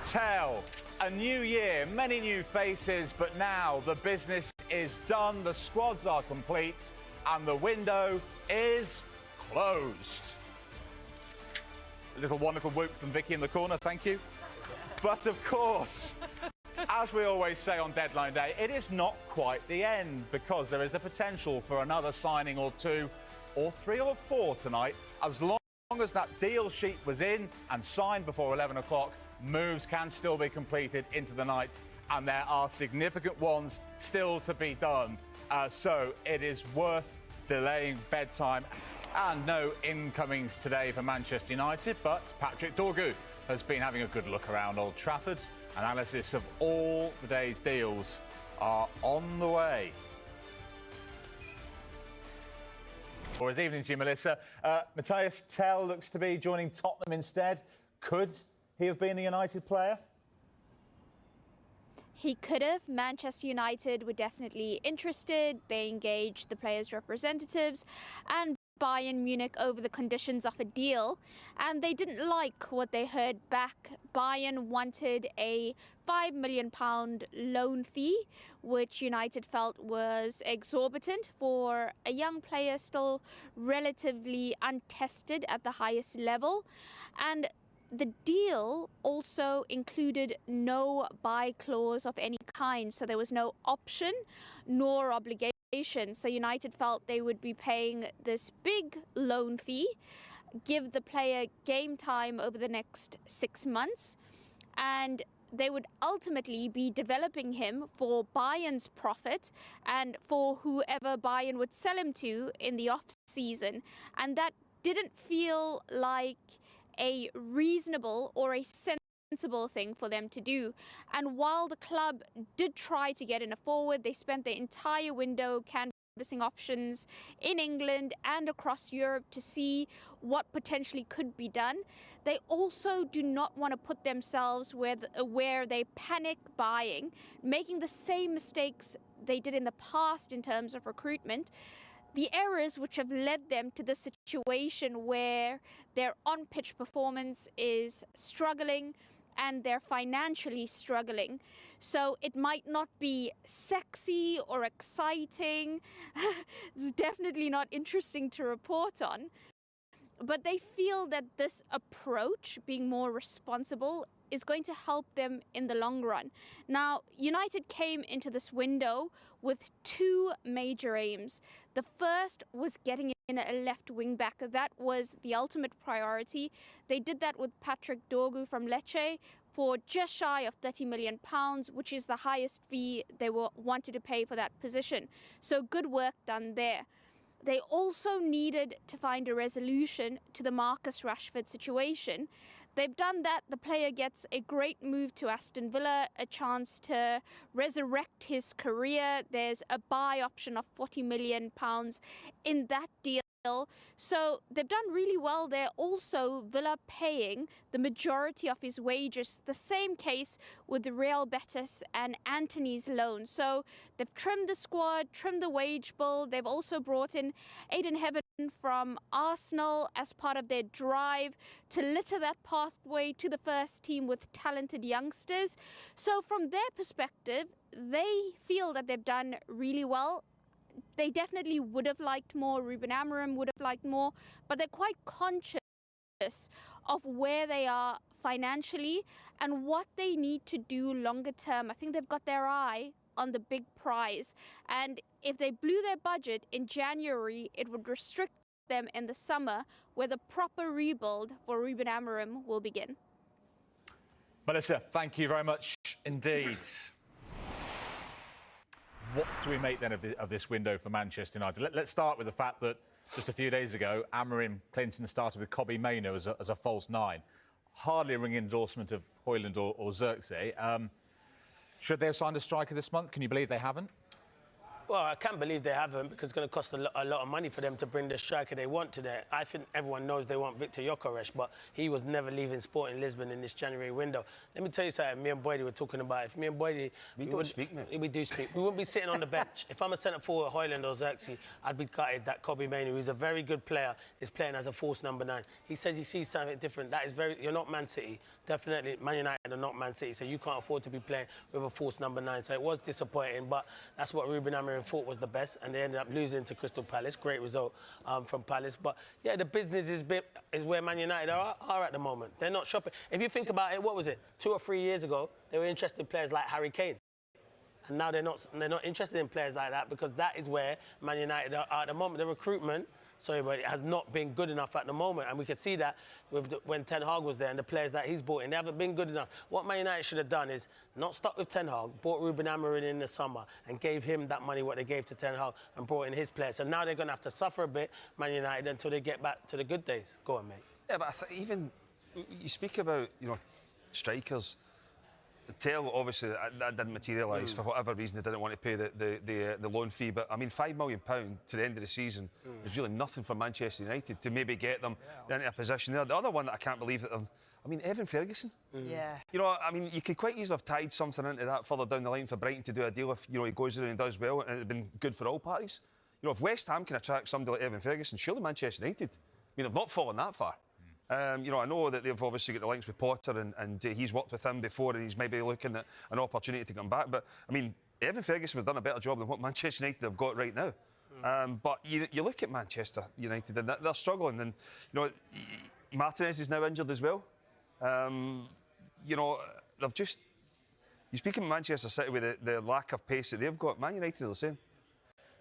Tel. A new year, many new faces, but now the business is done, the squads are complete, and the window is closed. A little wonderful whoop from Vicky in the corner, thank you. But of course, as we always say on deadline day, it is not quite the end, because there is the potential for another signing or two, or three or four tonight. As long as that deal sheet was in and signed before 11 o'clock, moves can still be completed into the night, and there are significant ones still to be done. So it is worth delaying bedtime. And no incomings today for Manchester United, but Patrick Dorgu has been having a good look around Old Trafford. Analysis of all the day's deals are on the way. Or his evening to you, Melissa. Mathys Tel looks to be joining Tottenham instead. Could he have been a United player? He could have. Manchester United were definitely interested. They engaged the players' representatives and Bayern Munich over the conditions of a deal, and they didn't like what they heard back. Bayern wanted a £5 million loan fee, which United felt was exorbitant for a young player still relatively untested at the highest level. And the deal also included no buy clause of any kind, so there was no option nor obligation. So United felt they would be paying this big loan fee, give the player game time over the next 6 months, and they would ultimately be developing him for Bayern's profit and for whoever Bayern would sell him to in the off-season. And that didn't feel like a reasonable or a sensible thing for them to do. And while the club did try to get in a forward, they spent the entire window canvassing options in England and across Europe to see what potentially could be done. They also do not want to put themselves where they panic buying, making the same mistakes they did in the past in terms of recruitment. The errors which have led them to the situation where their on-pitch performance is struggling and they're financially struggling. So it might not be sexy or exciting. It's definitely not interesting to report on. But they feel that this approach, being more responsible, is going to help them in the long run. Now, United came into this window with two major aims. The first was getting in a left wing back. That was the ultimate priority. They did that with Patrick Dorgu from Lecce for just shy of £30 million, which is the highest fee they wanted to pay for that position. So good work done there. They also needed to find a resolution to the Marcus Rashford situation. They've done that. The player gets a great move to Aston Villa, a chance to resurrect his career. There's a buy option of £40 million in that deal. So they've done really well there. Also, Villa paying the majority of his wages. The same case with the Real Betis and Antony's loan. So they've trimmed the squad, trimmed the wage bill. They've also brought in Aiden Heaven from Arsenal as part of their drive to litter that pathway to the first team with talented youngsters. So from their perspective, they feel that they've done really well. They definitely would have liked more. Ruben Amorim would have liked more, but they're quite conscious of where they are financially and what they need to do longer term. I think they've got their eye on the big prize, and if they blew their budget in January, it would restrict them in the summer, where the proper rebuild for Ruben Amorim will begin. Melissa, thank you very much indeed. What do we make then of this window for Manchester United? Let's start with the fact that just a few days ago, Amorim Clinton started with Kobbie Mainoo as a false nine. Hardly a ringing endorsement of Højlund or Xerxes. Should they have signed a striker this month? Can you believe they haven't? Well, I can't believe they haven't, because it's going to cost a lot of money for them to bring the striker they want to there. I think everyone knows they want Victor Gyökeres, but he was never leaving Sporting Lisbon in this January window. Let me tell you something, me and Boydie were talking about. If me and Boydie... We don't speak, mate. We do speak. We wouldn't be sitting on the bench. If I'm a centre-forward at Hoyland or Xerxes, I'd be gutted that Kobe Mainoo, who's a very good player, is playing as a false number 9. He says he sees something different. That is very... You're not Man City. Definitely, Man United are not Man City, so you can't afford to be playing with a false number 9. So it was disappointing, but that's what Ruben Amorim thought was the best, and they ended up losing to Crystal Palace. Great result from Palace. But, yeah, the business is where Man United are at the moment. They're not shopping. If you think about it, what was it? 2 or 3 years ago, they were interested in players like Harry Kane. And now they're not interested in players like that, because that is where Man United are at the moment. The recruitment, sorry, but it has not been good enough at the moment. And we could see that when Ten Hag was there and the players that he's brought in, they haven't been good enough. What Man United should have done is not stuck with Ten Hag, brought Ruben Amorim in the summer and gave him that money what they gave to Ten Hag and brought in his players. So now they're going to have to suffer a bit, Man United, until they get back to the good days. Go on, mate. Yeah, but even you speak about, strikers. Tel, obviously, that didn't materialise for whatever reason. They didn't want to pay the loan fee. But, I mean, £5 million to the end of the season is really nothing for Manchester United to maybe get them into a position there. The other one that I can't believe that Evan Ferguson. Yeah. I mean, you could quite easily have tied something into that further down the line for Brighton to do a deal if, he goes there and does well, and it would have been good for all parties. If West Ham can attract somebody like Evan Ferguson, surely Manchester United. I mean, they've not fallen that far. I know that they've obviously got the links with Potter and he's worked with him before and he's maybe looking at an opportunity to come back. But, I mean, Evan Ferguson has done a better job than what Manchester United have got right now. But you look at Manchester United and they're struggling. And, Martinez is now injured as well. They've just... You speak of Manchester City with the lack of pace that they've got, Man United are the same.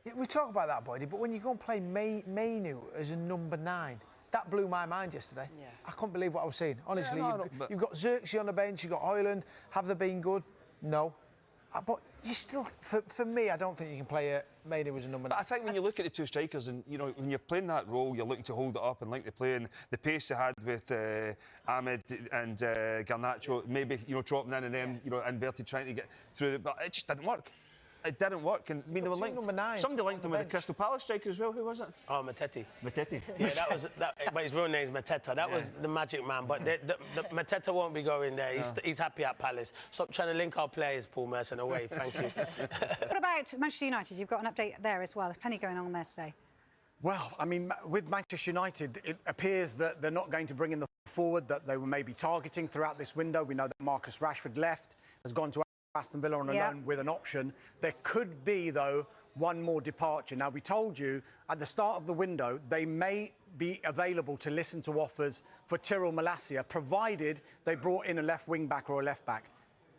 Yeah, we talk about that, Boydie, but when you go and play Mainoo as a number 9... That blew my mind yesterday. Yeah. I couldn't believe what I was seeing. Honestly, you've got Xerxes on the bench, you've got Hoyland. Have they been good? No. But you still, for me, I don't think you can play Mainoo as a number 9. But I think when you look at the two strikers and, when you're playing that role, you're looking to hold it up and like to play, and the pace they had with Ahmed and Garnacho, maybe, dropping in and then, inverted, trying to get through it, but it just didn't work. It didn't work, and I mean, they were linked. Number 9 somebody linked him with the Crystal Palace striker as well. Who was it? Oh, Matete. Matete. Yeah, but his real name is Mateta. That was the magic man. But the Mateta won't be going there. He's happy at Palace. Stop trying to link our players, Paul Merson, away. Thank you. What about Manchester United? You've got an update there as well. There's plenty going on there today. Well, I mean, with Manchester United, it appears that they're not going to bring in the forward that they were maybe targeting throughout this window. We know that Marcus Rashford left, has gone to Aston Villa on a loan with an option. There could be, though, one more departure. Now, we told you at the start of the window they may be available to listen to offers for Tyrell Malacia, provided they brought in a left wing-back or a left-back.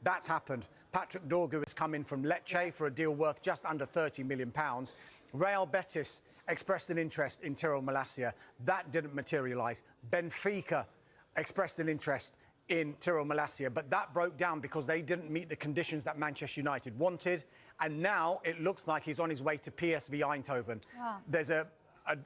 That's happened. Patrick Dorgu has come in from Lecce for a deal worth just under £30 million. Real Betis expressed an interest in Tyrell Malacia. That didn't materialise. Benfica expressed an interest in Tyrell Malacia, but that broke down because they didn't meet the conditions that Manchester United wanted, and now it looks like he's on his way to PSV Eindhoven. Wow. There's an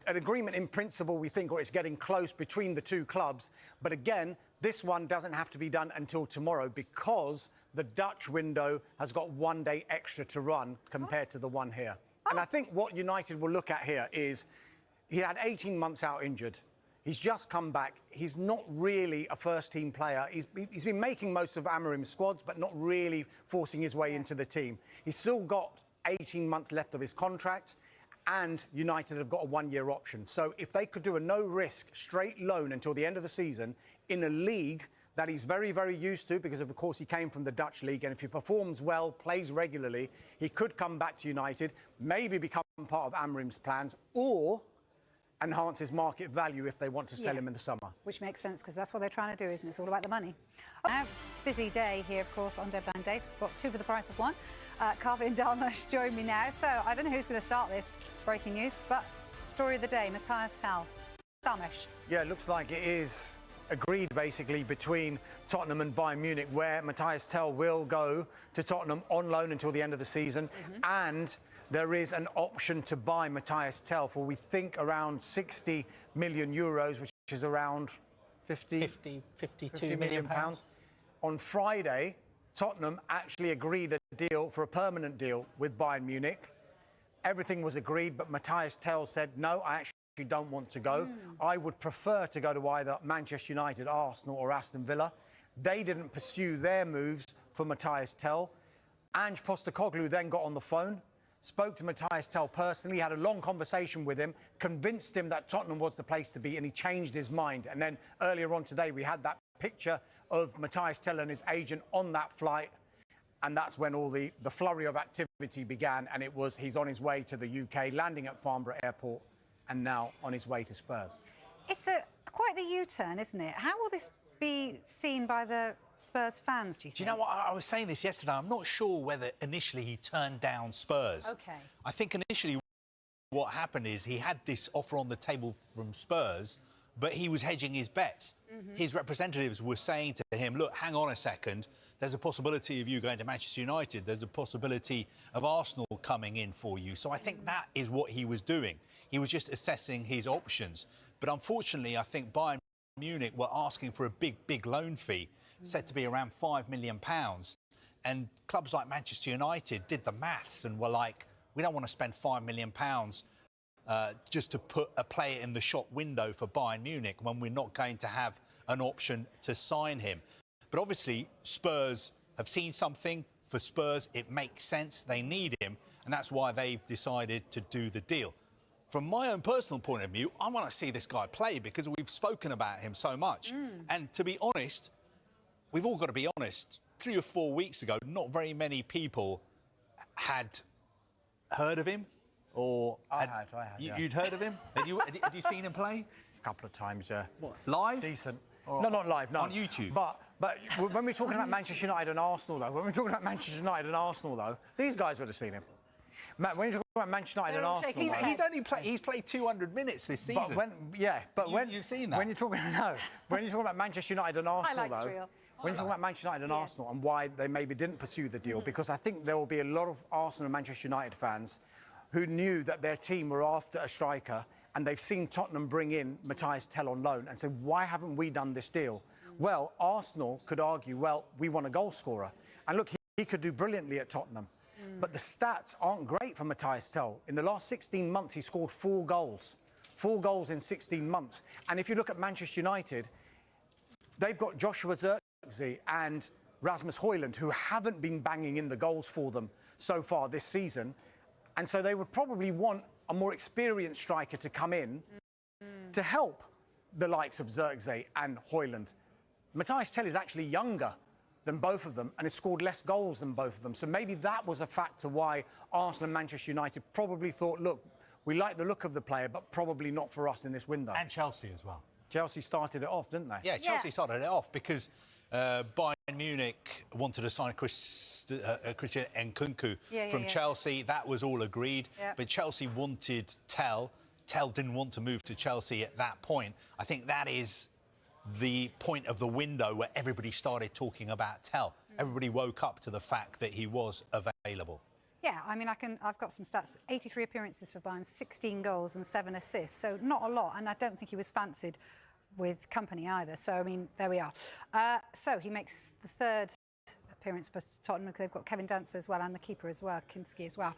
agreement in principle, we think, or it's getting close between the two clubs, but again, this one doesn't have to be done until tomorrow because the Dutch window has got 1 day extra to run compared to the one here. And I think what United will look at here is he had 18 months out injured. He's just come back. He's not really a first-team player. He's been making most of Amorim's squads, but not really forcing his way into the team. He's still got 18 months left of his contract, and United have got a 1-year option. So if they could do a no-risk, straight loan until the end of the season in a league that he's very, very used to, because, of course, he came from the Dutch league, and if he performs well, plays regularly, he could come back to United, maybe become part of Amorim's plans, or enhance his market value if they want to sell him in the summer. Which makes sense, because that's what they're trying to do, isn't it? It's all about the money. Now, it's a busy day here, of course, on Deadline Day. We've got 2 for the price of 1. Carvey and Dalmash join me now. So, I don't know who's going to start this breaking news, but story of the day, Mathys Tel. Dalmash. Yeah, it looks like it is agreed, basically, between Tottenham and Bayern Munich, where Mathys Tel will go to Tottenham on loan until the end of the season, and there is an option to buy Mathys Tel for, we think, around 60 million euros, which is around 52 million pounds. On Friday, Tottenham actually agreed a deal for a permanent deal with Bayern Munich. everything was agreed, but Mathys Tel said, no, I actually don't want to go. I would prefer to go to either Manchester United, Arsenal or Aston Villa. They didn't pursue their moves for Mathys Tel. Ange Postecoglou then got on the phone, spoke to Mathys Tel personally, had a long conversation with him, convinced him that Tottenham was the place to be, and he changed his mind. And then earlier on today, we had that picture of Mathys Tel and his agent on that flight, and that's when all the flurry of activity began, and he's on his way to the UK, landing at Farnborough Airport, and now on his way to Spurs. It's quite the U-turn, isn't it? How will this be seen by the Spurs fans, do you think? Do you know what? I was saying this yesterday. I'm not sure whether initially he turned down Spurs. OK. I think initially what happened is he had this offer on the table from Spurs, but he was hedging his bets. His representatives were saying to him, look, hang on a second, there's a possibility of you going to Manchester United, there's a possibility of Arsenal coming in for you. So I think that is what he was doing. He was just assessing his options. But unfortunately, I think Bayern Munich were asking for a big loan fee, said to be around £5 million. And clubs like Manchester United did the maths and were like, we don't want to spend £5 million just to put a player in the shop window for Bayern Munich when we're not going to have an option to sign him. But obviously, Spurs have seen something. For Spurs, it makes sense. They need him, and that's why they've decided to do the deal. From my own personal point of view, I want to see this guy play because we've spoken about him so much. And to be honest, we've all got to be honest, 3 or 4 weeks ago, not very many people had heard of him. Or I had. You'd heard of him? Had you seen him play? A couple of times, yeah. What, live? Decent. Or no, not live, no. On YouTube? But when we're talking about Manchester United and Arsenal, though, these guys would have seen him. When you're talking about Manchester United and Arsenal, he's played 200 minutes this season. You've seen that. When you're talking about Manchester United and Arsenal, though, when you're talking about Manchester United and Arsenal and why they maybe didn't pursue the deal, because I think there will be a lot of Arsenal and Manchester United fans who knew that their team were after a striker, and they've seen Tottenham bring in Mathys Tel on loan and said, why haven't we done this deal? Well, Arsenal could argue, well, we want a goal scorer. And look, he could do brilliantly at Tottenham. But the stats aren't great for Mathys Tel. In the last 16 months, he scored 4 goals. 4 goals in 16 months. And if you look at Manchester United, they've got Joshua Zirkzee and Rasmus Højlund, who haven't been banging in the goals for them so far this season. And so they would probably want a more experienced striker to come in to help the likes of Zirkzee and Højlund. Mathys Tel is actually younger than both of them and has scored less goals than both of them. So maybe that was a factor why Arsenal and Manchester United probably thought, look, we like the look of the player, but probably not for us in this window. And Chelsea as well. Chelsea started it off, didn't they? Yeah, Chelsea started it off because Bayern Munich wanted to sign Christian Nkunku from Chelsea. That was all agreed. But Chelsea wanted Tel. Tel didn't want to move to Chelsea at that point. I think that is the point of the window where everybody started talking about Tel. Everybody woke up to the fact that he was available. Yeah, I mean, I've got some stats. 83 appearances for Bayern, 16 goals and 7 assists. So not a lot, and I don't think he was fancied with company either. So, I mean, there we are. So he makes the 3rd appearance for Tottenham because they've got Kevin Dancer as well and the keeper as well, Kinski as well.